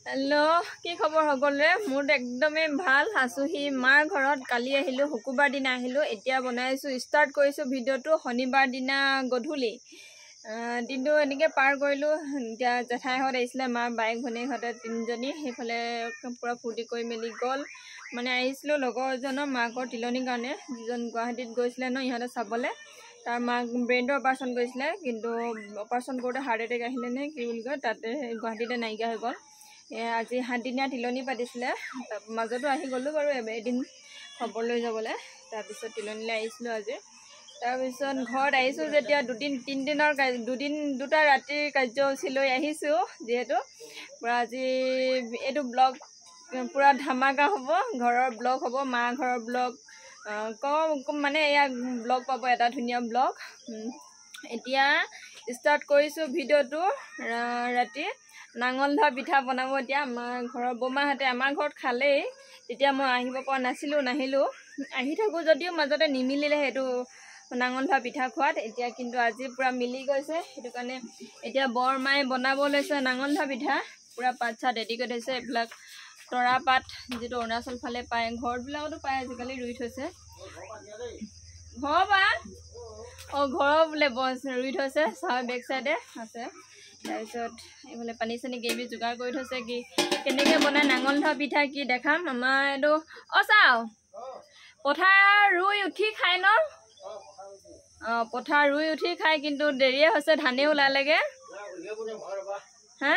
hello কি খবৰ সকলোৰে মোৰ একদমই ভাল আছুহি মাৰ ঘৰত কালি আহিলো শুকুৰবাৰ দিনা আহিলো এতিয়া বনাইছো ষ্টাৰ্ট কৰিছো ভিডিওটো শনিবাৰ দিনা গধূলি দিনটো এনেকৈ পাৰ কৰিলো এতিয়া জেঠাইহঁত আহিছিলে মাৰ বাইক ভনীহঁতে তিনিজনী সেইফালে পুৰা ফূৰ্তি কৰি মেলি গ'ল মানে আহিছিলো লগৰজনৰ মাকৰ তিলনিৰ কাৰণে যিজন গুৱাহাটীত গৈছিলে ন ইহঁতে চাবলৈ তাৰ মাক ব্ৰেইনৰ অপাৰেশ্যন কৰিছিলে কিন্তু অপাৰেশ্যন কৰোঁতে হাৰ্ট এটেক আহিলে নে কি বুলি কয় তাতে গুৱাহাটীতে নাইকিয়া হৈ গ'ল আজি 7 দিনীয়া তিলনি পাতিছিলে মাজতো আহি গ'লো বাৰু এদিন খবৰ লৈ যাবলৈ তাৰপিছত তিলনিলৈ আহিছিলোঁ আজি তাৰপিছত ঘৰত আহিছোঁ যেতিয়া দুটা ৰাতিৰ কাৰ্যসূচী লৈ আহিছোঁ যিহেতু পূৰা আজি এইটো ব্লগ পূৰা ধামাকা হ'ব ঘৰৰ ব্লগ হ'ব মা ঘৰৰ ব্লগ কম মানে এয়া ব্লগ পাব এটা ধুনীয়া ব্লগ এতিয়া ষ্টাৰ্ট কৰিছোঁ ভিডিঅ'টো ৰাতি নাঙল ধোৱা পিঠা বনাব এতিয়া আমাৰ ঘৰৰ বমাহঁতে আমাৰ ঘৰত খালেই তেতিয়া মই আহিব পৰা নাহিলোঁ আহি থাকোঁ যদিও মাজতে নিমিলিলে সেইটো নাঙল ধোৱা পিঠা খোৱাত এতিয়া কিন্তু আজি পূৰা মিলি গৈছে সেইটো কাৰণে এতিয়া বৰমায়ে বনাব লৈছে নাঙল ধোৱা পিঠা পূৰা পাত চাত ৰেডি কৰি থৈছে এইবিলাক তৰা পাত যিটো অৰুণাচল ফালে পায় ঘৰবিলাকতো পায় আজিকালি ৰুই থৈছে ঘৰ বা ঘৰৰ বোলে ৰুই থৈছে চাহ বেক চাইডে আছে তাৰপিছত এইফালে পানী চানী কেবি যোগাৰ কৰি থৈছে কি কেনেকৈ বনাই নাঙল ধোৱা পিঠা কি দেখাম আমাৰ এইটো চাওঁ পথাৰ ৰুই উঠি খাই ন পথাৰ ৰুই উঠি খাই কিন্তু দেৰিয়ে হৈছে ধানেও ওলালেগৈ হা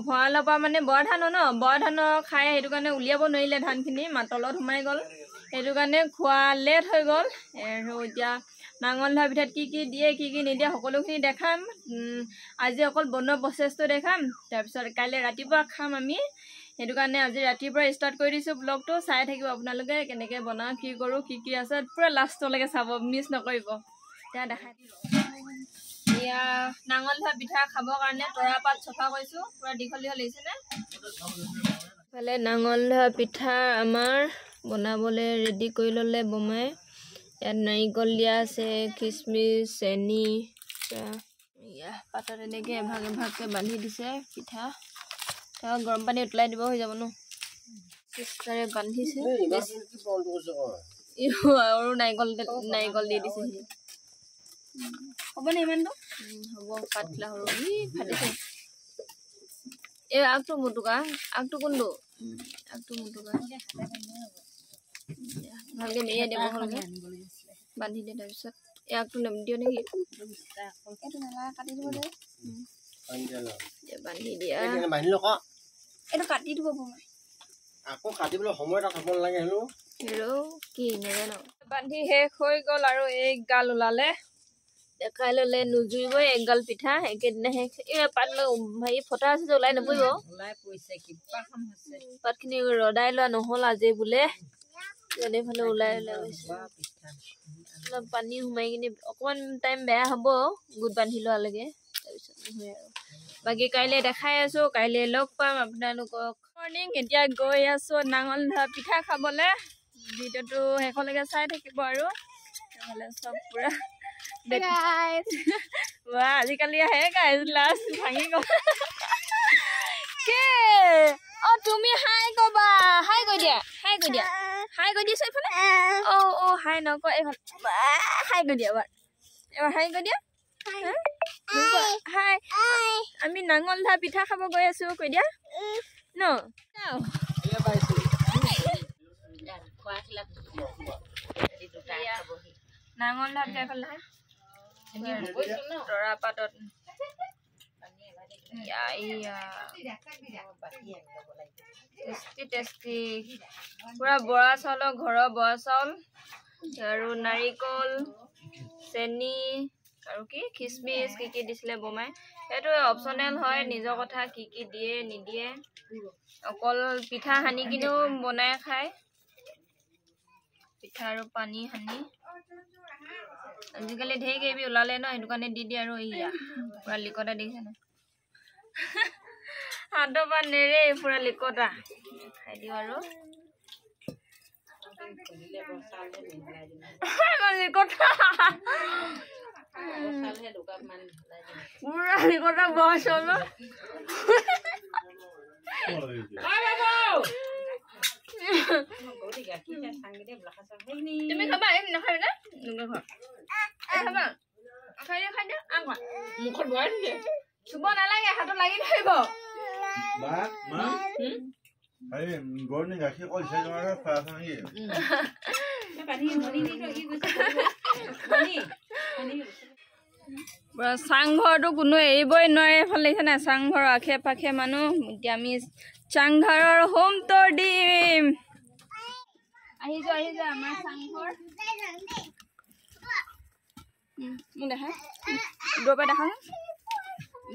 ভঁৰালৰ পৰা মানে বৰা ধানৰ ন বৰা ধানৰ খাই সেইটো কাৰণে উলিয়াব নোৱাৰিলে ধানখিনি তলত সোমাই গ'ল সেইটো কাৰণে খোৱা লেট হৈ গ'ল আৰু এতিয়া নাঙল ধোৱা পিঠাত কি দিয়ে কি নিদিয়ে সকলোখিনি দেখাম আজি অকল বনোৱা প্ৰচেছটো দেখাম তাৰপিছত কাইলৈ ৰাতিপুৱা খাম আমি সেইটো কাৰণে আজি ৰাতিপুৱা ষ্টাৰ্ট কৰি দিছোঁ ব্লগটো চাই থাকিব আপোনালোকে কেনেকৈ বনাওঁ কি কৰোঁ কি আছে পূৰা লাষ্টলৈকে চাব মিছ নকৰিব এতিয়া দেখাই দিব এয়া নাঙল ধোৱা পিঠা খাবৰ কাৰণে তৰা পাত চফা কৰিছোঁ পূৰা দীঘল লাগিছেনে ইফালে নাঙল ধোৱা পিঠা আমাৰ বনাবলৈ ৰেডি কৰি ল'লে বমাই ইয়াত নাৰিকল দিয়া আছে খিচমিচ চেনি পাতত এনেকৈ এভাগকৈ বান্ধি দিছে পিঠা গৰম পানী উতলাই দিব হৈ যাব ন চিষ্টাৰে বান্ধিছে আৰু নাৰিকল দি দিছে হ'বনে ইমানটো হ'ব পাতলা সৰু ফাটিছে এই আগটো মুটুকা আগটো কোনটো আগটো মুটুকা ভালকৈ মেৰিয়াই দিব ভালকৈ বান্ধি দিয়ে তাৰপিছত এই আগটো দিওঁ নেকি কাটি দিব বান্ধি দিয়া এইটো কাটি দিব আকৌ কাটিবলৈ সময় এটা থ'ব নালাগে হেল্ল' কি নাজানো বান্ধি শেষ হৈ গ'ল আৰু এই গাল ওলালে দেখাই ল'লে নুজুৰিবই এগাল পিঠা একেদিনা শেষ পাত হেৰি ফটা আছে যে ওলাই নপৰিব পাতখিনি ৰদাই লোৱা নহ'ল আজি বোলে এইফালে ওলাই গৈছে অলপ পানী সোমাই কিনি অকণমান টাইম বেয়া হ'ব গোট বান্ধি লোৱালৈকে তাৰপিছত নহয় আৰু বাকী কাইলৈ দেখাই আছোঁ কাইলৈ লগ পাম আপোনালোকক মৰ্ণিং এতিয়া গৈ আছোঁ নাঙল ধোৱা পিঠা খাবলৈ ভিডিঅ'টো শেষলৈকে চাই থাকিব আৰু নহ'লে চব পূৰা আজিকালি আহে গাইজ লাষ্ট ভাঙি গ'ল তুমি হাই ক'বা হাই কৈ দিয়া হাই কৈ দিছে এইফালে হাই নকয় এইফালে হাই কৈ দিয়া এবাৰ হাই কৈ দিয়া হাই আমি নাঙল ধোৱা পিঠা খাব গৈ আছোঁ কৈ দিয়া ন নাঙল ধোৱা পিঠা এইফালে তৰা পাতত টেষ্টি পুৰা বৰা চাউলৰ ঘৰৰ বৰা চাউল আৰু নাৰিকল চেনি আৰু কি খিচমিচ কি দিছিলে বমাই সেইটো অপচনেল হয় নিজৰ কথা কি দিয়ে নিদিয়ে অকল পিঠা সানি কিনেও বনাই খায় পিঠা আৰু পানী সানি আজিকালি ঢেৰ কিবি ওলালে ন সেইটো কাৰণে দি দিয়ে আৰু এয়া পূৰা লিকতা দিছে ন হাতৰ পৰা নেৰে পূৰা লিকতা খাই দিওঁ আৰু পুৰা লিকতা বৰা চাউল তুমি খাবা নাখাবি না খাবা খাই দিয়া মুখত ভৰাই দিছে চুব নালাগে হাতত লাগি ধৰিব চাংঘৰটো কোনো এৰিবই নোৱাৰে এইফালে দেখিছে নাই চাংঘৰৰ আশে পাশে মানুহ এতিয়া আমি চাংঘৰৰ হোম টুৰ দিম আহিছো আমাৰ চাংঘৰ মোক দেখা দূৰৰ পৰা দেখা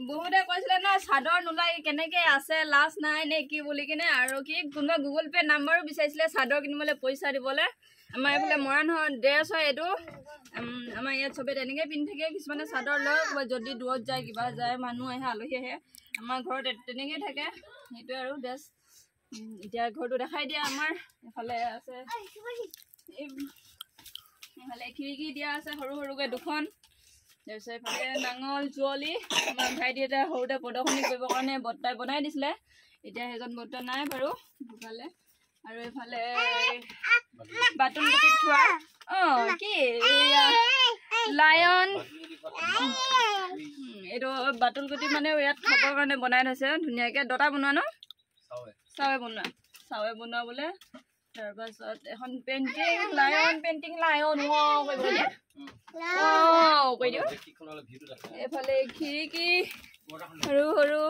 বহুতে কৈছিলে ন চাদৰ নোলাই কেনেকে আছে লাজ নাই নে কি বুলি কিনে আৰু কি কোনোবা গুগল পে নাম্বাৰো বিচাৰিছিলে চাদৰ কিনিবলৈ পইচা দিবলৈ আমাৰ এইফালে মৰাণৰ ড্ৰেছ হয় এইটো আমাৰ ইয়াত চবে তেনেকে পিন্ধি থাকে কিছুমানে চাদৰ লয় যদি দূৰত যায় কিবা যায় মানুহ আহে আলহী আহে আমাৰ ঘৰত তেনেকেই থাকে সেইটোৱে আৰু ড্ৰেছ এতিয়া ঘৰটো দেখাই দিয়া আমাৰ এইফালে আছে এইফালে খিৰিকী দিয়া আছে সৰু সৰুকৈ দুখন তাৰপিছত এইফালে নাঙল যুঁৱলি আমাৰ ভাইটি এটা সৰুতে প্ৰদৰ্শনী কৰিবৰ কাৰণে বৰ্তাই বনাই দিছিলে এতিয়া সেইজন বৰ্তা নাই বাৰু ঢুকালে আৰু এইফালে বাটুল গুটিত থোৱা কি লায়ন এইটো বাটুল গুটি মানে ইয়াত খাবৰ কাৰণে বনাই থৈছে ধুনীয়াকৈ দটা বনোৱা ন চাৱে বনোৱা বোলে তাৰপাছত এখন পেইণ্টিং লায়ন কৈ দিওঁ এইফালে খিৰিকী সৰু সৰু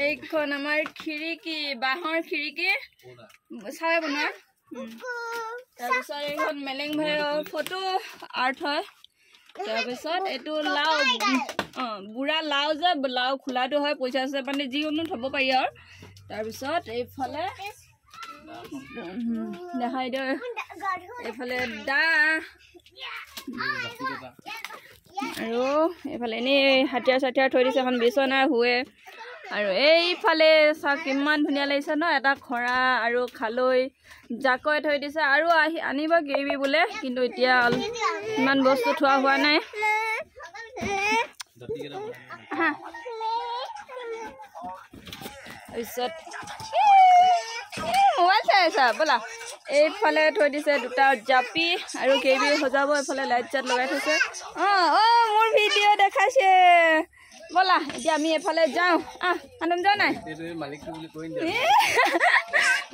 এইখন আমাৰ খিৰিকী বাঁহৰ খিৰিকী চাৱে বনোৱা তাৰপিছত এইখন মেলেং ভাইৰ ফটো আৰ্ট হয় তাৰপিছত এইটো লাও বুঢ়া লাও যে লাও খোলাটো হয় পইচা আছে মানে যিকোনো থ'ব পাৰি আৰু তাৰপিছত এইফালে দেখাই দিওঁ এইফালে দা আৰু এইফালে এনেই হাতীয়াৰ চাতীয়াৰ থৈ দিছে এখন বিচনা শুৱে আৰু এইফালে চাওক কিমান ধুনীয়া লাগিছে ন এটা খৰা আৰু খালৈ জাকৈ থৈ দিছে আৰু আনিব কিবি বোলে কিন্তু এতিয়া ইমান বস্তু থোৱা হোৱা নাই তাৰপিছত মোবাইল চাই আছা ব'লা এইফালে থৈ দিছে দুটা জাপি আৰু কেবি সজাব এইফালে লাইট চাইট লগাই থৈছে মোৰ ভিডিঅ' দেখাইছে ব'লা এতিয়া আমি এইফালে যাওঁ আনন্দ যোৱা নাই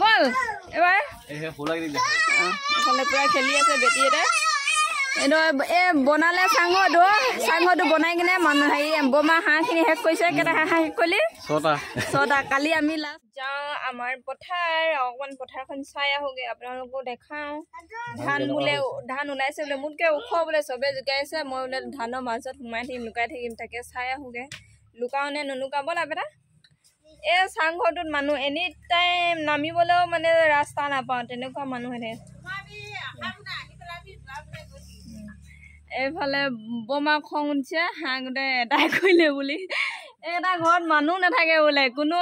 বল এবাৰ এইফালে পুৰা খেলি আছে বেটি এটা এইটো বনালে চাংঘৰটো বনাই কিনে মানুহ হেৰি বমা হাঁহখিনি শেষ কৰিছে কেইটা হাঁহ শেষ কৰিলি 6টা কালি আমি লাষ্ট যাওঁ আমাৰ পথাৰ অকণমান পথাৰখন চাই আহোঁগৈ আপোনালোকো দেখাওঁ ধান ওলাইছে বোলে মোতকৈ ওখ বোলে চবে জোকাইছে মই বোলে ধানৰ মাজত সোমাই থাকিম লুকাই থাকিম তাকে চাই আহোঁগৈ লুকাওঁ নে নলুকাব বেটা এই চাংঘৰটোত মানুহ এনি টাইম নামিবলৈও মানে ৰাস্তা নাপাওঁ তেনেকুৱা মানুহ হৈ থাকে এইফালে বমা খং উঠিছে হাঁহ গোটেই এটাই কৰিলে বুলি এটা ঘৰত মানুহ নাথাকে বোলে কোনো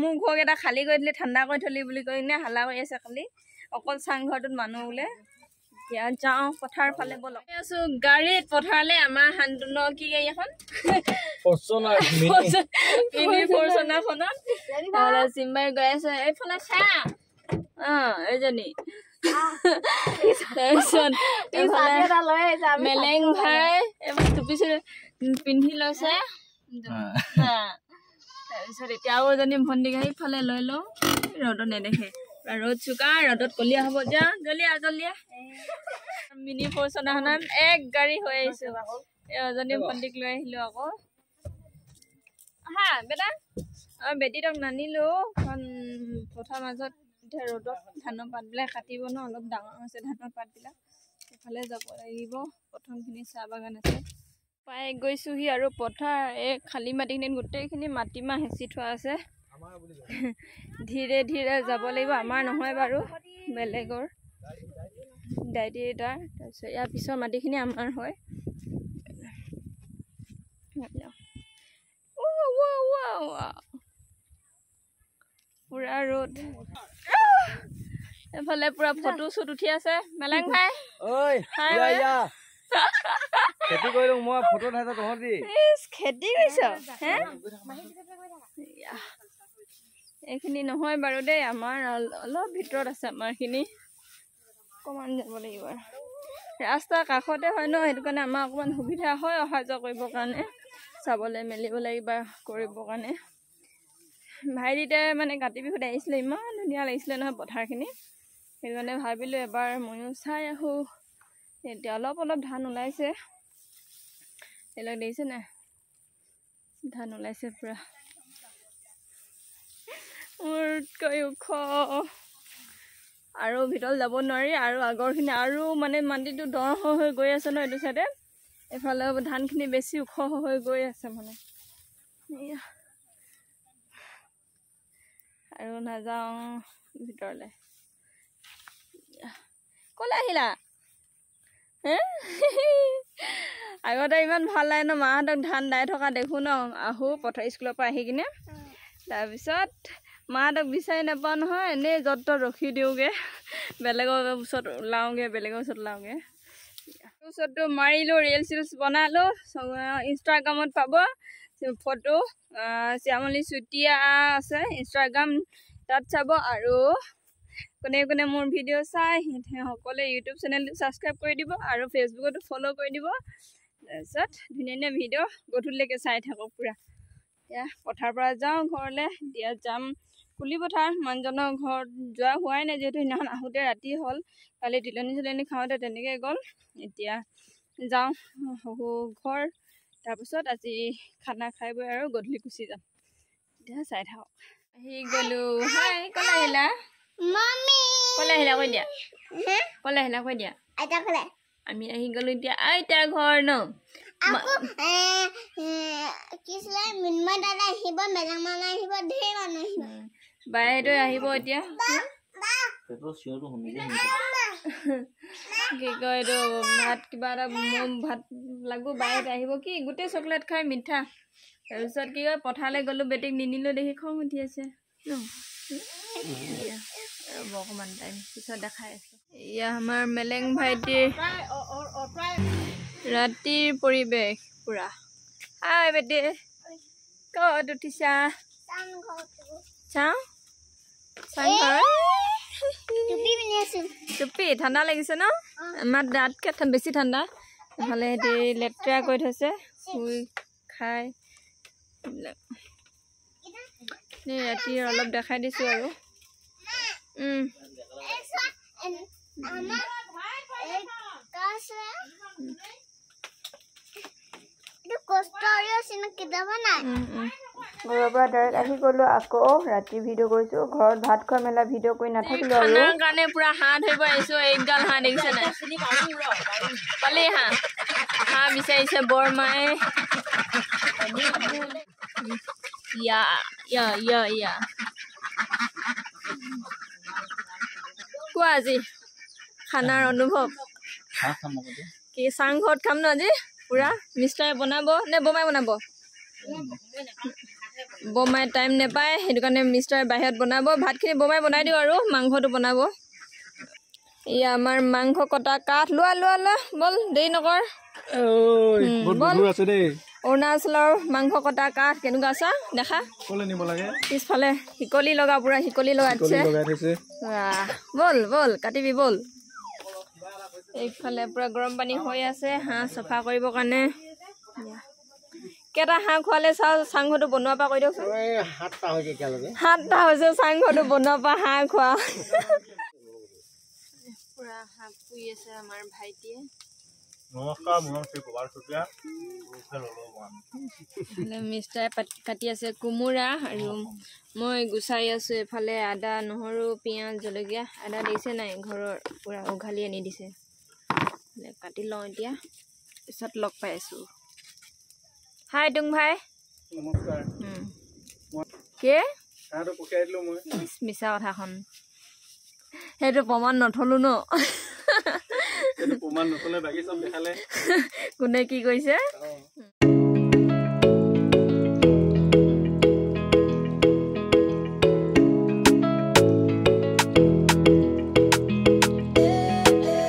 মোৰ ঘৰকেইটা খালী কৰি দিলি ঠাণ্ডা কৰি থলি বুলি কৈ কিনে হাল্লা কৰি আছে খালি অকল চাংঘৰটোত মানুহ বোলে এতিয়া যাওঁ পথাৰ ফালে ব'লক আছো গাড়ীত পথাৰলৈ আমাৰ শান্তনৰ কি গাড়ী এখন ফৰচুনাৰখনত চিম্বাই গৈ আছে এইফালে চা এইজনী তাৰপিছত মেলেং ভাই এইবোৰ টুপি চুপি পিন্ধি লৈছে তাৰপিছত এতিয়া আৰু এজনী ভণ্টি সেইফালে লৈ লওঁ ৰ'দত নেদেখে ৰ'দ চোকা ৰ'দত কলীয়া হ'ব যা জল্দি মিনি ফৰচুনাৰখনত এক গাড়ী হৈ আহিছো এজনী ভণ্টিক লৈ আহিলো আকৌ বেটা বেটীটোক নানিলো কাৰণ পথাৰ মাজত এতিয়া ৰ'দত ধানৰ পাতবিলাক কাটিব ন অলপ ডাঙৰ হৈছে ধানৰ পাতবিলাক সেইফালে যাব লাগিব প্ৰথমখিনি চাহ বাগান আছে পাই গৈছোহি আৰু পথাৰ এই খালী মাটিখিনিত গোটেইখিনি মাটিমাহ হেঁচি থোৱা আছে ধীৰে ধীৰে যাব লাগিব আমাৰ নহয় বাৰু বেলেগৰ দাইটি এটাৰ তাৰপিছত ইয়াৰ পিছৰ মাটিখিনি আমাৰ হয় পুৰা ৰ'দ এফালে পুৰা ফটো চুট উঠি আছে মেলেং ভাই খেতি কৰিলো মই ফটো ধাইছা তহঁতি খেতি কৰিছ হে এইখিনি নহয় বাৰু দেই আমাৰ অলপ ভিতৰত আছে আমাৰখিনি অকণমান যাব লাগিব ৰাস্তাৰ কাষতে হয় ন সেইটো কাৰণে আমাৰ অকণমান সুবিধা হয় অহা যোৱা কৰিবৰ কাৰণে চাবলৈ মেলিবলৈ বা কৰিবৰ কাৰণে ভাইটিতে মানে কাতি বিহুত আহিছিলে ইমান ধুনীয়া লাগিছিলে নহয় পথাৰখিনি সেইটো কাৰণে ভাবিলোঁ এবাৰ ময়ো চাই আহোঁ এতিয়া অলপ অলপ ধান ওলাইছে এইবিলাক দেখিছে নাই ধান ওলাইছে পুৰা মোৰতকৈ ওখ আৰু ভিতৰত যাব নোৱাৰি আৰু আগৰখিনি আৰু মানে মাটিটো দ হৈ গৈ আছে ন এইটো চাইডে এইফালে ধানখিনি বেছি ওখ হৈ গৈ আছে মানে আৰু নাযাওঁ ভিতৰলৈ ক'লৈ আহিলা হে আগতে ইমান ভাল লাগে ন মাহঁতক ধান দাই থকা দেখোঁ ন আহোঁ স্কুলৰ পৰা আহি কিনে তাৰপিছত মাহঁতক বিচাৰি নাপাওঁ নহয় এনেই য'ত ত'ত ৰখি দিওঁগৈ বেলেগৰ ওচৰত ওলাওঁগৈ ওচৰতো মাৰিলোঁ ৰিলচ বনালোঁ ইনষ্টাগ্ৰামত পাব ফটো শ্যামলী চুতীয়া আছে ইনষ্টাগ্ৰাম তাত চাব আৰু কোনে কোনে মোৰ ভিডিঅ' চাই সকলোৱে ইউটিউব চেনেলটো ছাবস্ক্ৰাইব কৰি দিব আৰু ফেচবুকতো ফ'ল' কৰি দিব তাৰপিছত ধুনীয়া ধুনীয়া ভিডিঅ' গধূলিলৈকে চাই থাকক পূৰা এতিয়া পথাৰৰ পৰা যাওঁ ঘৰলৈ এতিয়া যাম কুলি পথাৰ মানুহজনৰ ঘৰত যোৱা হোৱাই নাই যিহেতু সেইদিনাখন আহোঁতে ৰাতি হ'ল কালি তিলনি খাওঁতে তেনেকৈ গ'ল এতিয়া যাওঁ শহু ঘৰ তাৰপিছত আজি খানা খাই বৈ আৰু গধূলি গুচি যাম এতিয়া চাই থাকক আহি গ'লোঁ হাই ক'লৈ আহিলা ক'লৈ আহিলা কৈ দিয়া ক'লৈ আহিলা কৈ দিয়া আমি আহি গ'লোঁ এতিয়া আইতাৰ ঘৰ ন বাইদেউ আহিব এতিয়া কি কয় এইটো ভাত কিবা এটা ভাত লাগব বাইদেউ আহিব কি গোটেই চকলেট খাই মিঠা তাৰপিছত কি কয় পথাৰলৈ গ'লোঁ বেটিক নিনিলোঁ দেখি খং উঠি আছে ন অকণমান টাইম পিছত দেখাই আছোঁ এয়া আমাৰ মেলেং ভাইটিৰ ৰাতিৰ পৰিৱেশ পুৰা হাই বেটি ক'ত উঠিছা চাওঁ টুপি ঠাণ্ডা লাগিছে ন আমাৰ দাঁতকৈ বেছি ঠাণ্ডা নহ'লে সিহঁতি লেতেৰা কৰি থৈছে শুই খাই এইবিলাক ৰাতি অলপ দেখাই দিছোঁ আৰু ঘৰৰ পৰা ডাইৰেক্ট আহি গ'লোঁ আকৌ ৰাতি ভিডিঅ' কৰিছোঁ ঘৰত ভাত খোৱা মেলা ভিডিঅ' কৰি নাথাকিলোঁ আৰু খানাৰ কাৰণে পুৰা হাঁহ ধৰিব আহিছোঁ একগাল হাঁহ দেখিছে নাই পালি হাঁহ বিচাৰিছে বৰমায়ে কোৱা আজি খানাৰ অনুভৱ কি চাংঘৰত খাম ন আজি পুৰা মিষ্টাৰে বনাব নে বোমাই বনাব বোমাই টাইম নাপায় সেইটো কাৰণে মিষ্টাৰে বাহিৰত বনাব ভাতখিনি বোমাই বনাই দিওঁ আৰু মাংসটো বনাব এয়া আমাৰ মাংস কটা কাঠ লোৱা বল দেৰি নকৰ অৰুণাচলৰ মাংস কটা কাঠ কেনেকুৱা আছা দেখা পিছফালে শিকলি লগা পুৰা শিকলি লগাই দিছে বল কাটিবি বল এইফালে পুৰা গৰম পানী হৈ আছে হাঁহ চফা কৰিবৰ কাৰণে কেইটা হাঁহ খোৱালে চাংঘৰটো বনোৱাৰ পৰা কৈ দিয়কচোন 7টা হৈছে চাংঘৰটো বনোৱাৰ পৰা হাঁহ খোৱা পুৰা হাঁহ পুৰি আছে আমাৰ ভাইটিয়ে নমস্কাৰ মই শ্ৰী কুমাৰ চুতীয়া মিষ্টাৰে কাটি আছে কোমোৰা আৰু মই গুচাই আছোঁ এফালে আদা নহৰু পিঁয়াজ জলকীয়া আদা দিছে নাই ঘৰৰ পুৰা উঘালি আনি দিছে কাটি লওঁ এতিয়া পিছত লগ পাই আছোঁ হাই টুং ভাই নমস্কাৰ কি পঠিয়াই দিলোঁ মই মিছা কথাখন সেইটো প্ৰমাণ নথলোঁ ন প্ৰমাণ নথলে বাকী চব দেখালে কোনে কি কৈছে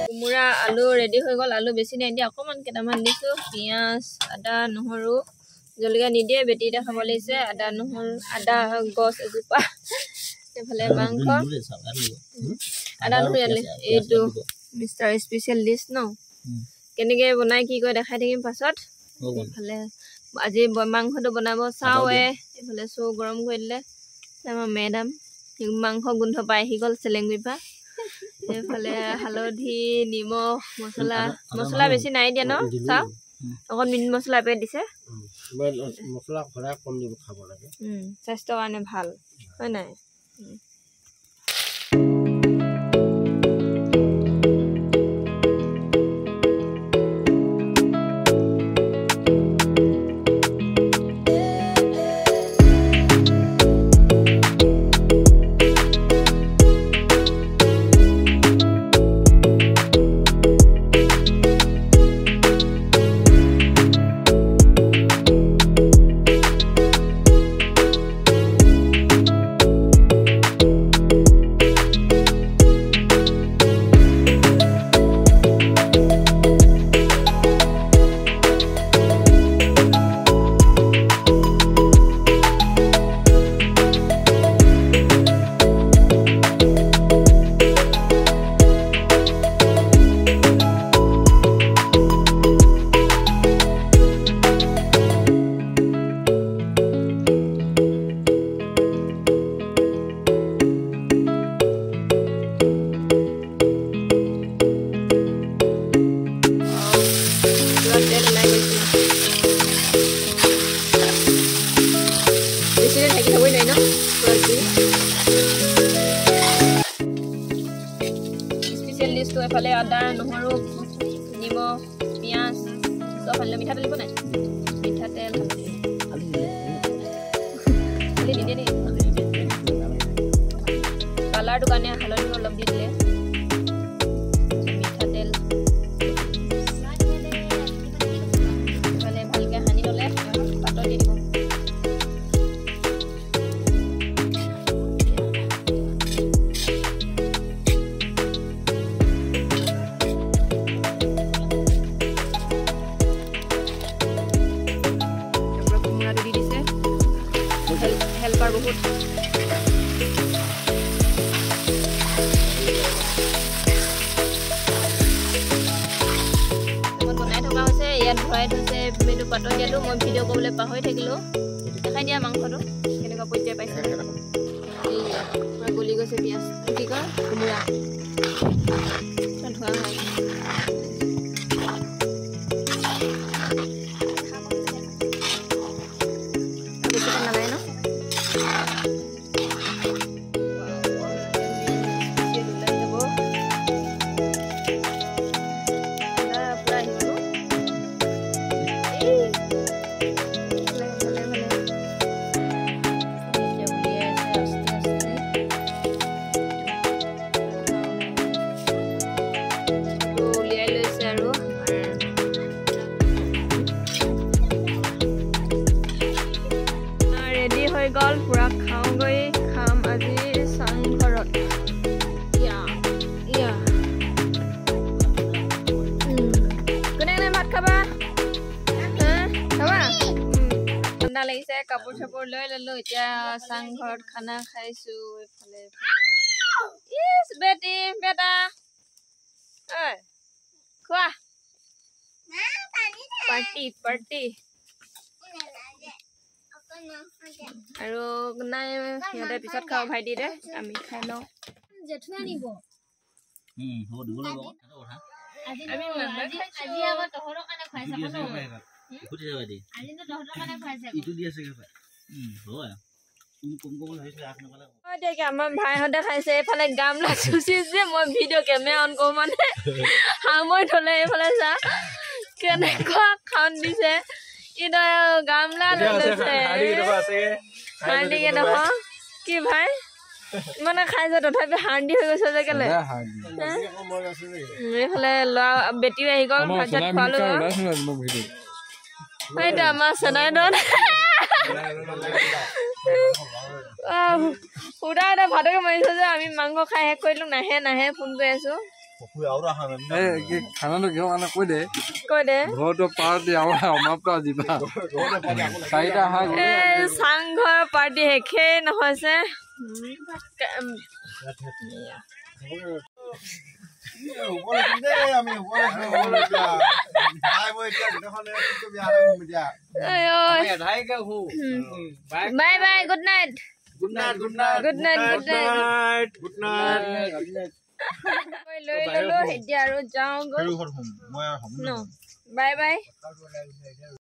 কোমোৰা আলু ৰেডি ৰেডি হৈ গ'ল আলু বেছি নাই দিয়া অকণমান কেইটামান দিছোঁ পিঁয়াজ আদা নহৰু জলকীয়া নিদিয়ে বেটিটা খাব লাগিছে আদা নহৰু আদা গছ এজোপা এইফালে মাংস আদা নহৰু এইটো মিষ্টাৰ স্পেচিয়েল ডিছ ন কেনেকৈ বনাই কি কৰে দেখাই থাকিম পাছত এইফালে আজি মাংসটো বনাব চাওৱে এইফালে চৌ গৰম কৰি দিলে আমাৰ মেডাম মাংস গোন্ধ পাই আহি গ'ল চেলেংগুৰিৰ পৰা এইফালে হালধি নিমখ মছলা বেছি নাই দিয়া ন চাওঁ অকল মিট মছলা এপেকেট দিছে মছলা সদায় কম দিব খাব লাগে স্বাস্থ্যৰ কাৰণে ভাল হয় নাই এফালে আদা নহৰু নিমখ পিঁয়াজ চব আনিলে মিঠাতেল দিব নাই মিঠাতেল নিদিয়ে নেকি কালাৰটো কাৰণে হালধি অলপ দি দিলে মিঠাতেল এফালে ভালকৈ সানি ল'লে পাতত দি দিব হেল্পাৰ বহুত বনাই থকা হৈছে ইয়াত ভৰাই থৈছে এইটো পাতত দিয়াটো মই ভিডিঅ' কৰিবলৈ পাহৰি থাকিলোঁ দেখাই দিয়া মাংসটো কেনেকুৱা পৰ্যায় পাইছে পুৰা গলি গৈছে পিঁয়াজ কি কয় কোমোৰা ধোৱা হয় গ'ল পুৰা খাওঁগৈ খাম আজি চাংঘৰত কোনে কোনে ভাত খাবা খাবা ঠাণ্ডা লাগিছে কাপোৰ চাপোৰ লৈ ল'লোঁ এতিয়া চাংঘৰত খানা খাইছোঁ এইফালে বেটি বেটা খোৱা পাৰ্টি পাৰ্টি আৰু নাই সিহঁতে পিছত খাওঁ ভাইটি দে আমি খাই লওঁ আমাৰ ভাইহঁতে খাইছে এইফালে গামলা চুচিছে মই ভিডিঅ' কেমেৰা অন কৰোঁ মানে সামৰি থলে এইফালে চা কেনেকুৱা খান দিছে কিন্তু গামলা লৈছে হাৰ্ডিকে নহয় কি ভাই ইমানে খাইছে তথাপি হাৰ্ডি হৈ গৈছে যে কেলে এইফালে ল'ৰা বেটিও আহি গ'ল ভাত চাত খোৱালো সেইটো আমাৰ চেনাইদত সুধা এটা ভাতকে মাৰিছো যে আমি মাংস খাই শেষ কৰিলোঁ নাহে নাহে ফোন কৰি আছোঁ খানাটো কিহৰ কাৰণে কৈ দে কৈ দে ঘৰটো পাৰ্টি আমাৰ সমাপ্ত আজিবা 4টা হাঁহ চাংঘৰ পাৰ্টি শেষেই নহৈছে bye bye good night good night good night good night good night লৈ ললো এতিয়া আৰু যাওঁ গৈ বাই বাই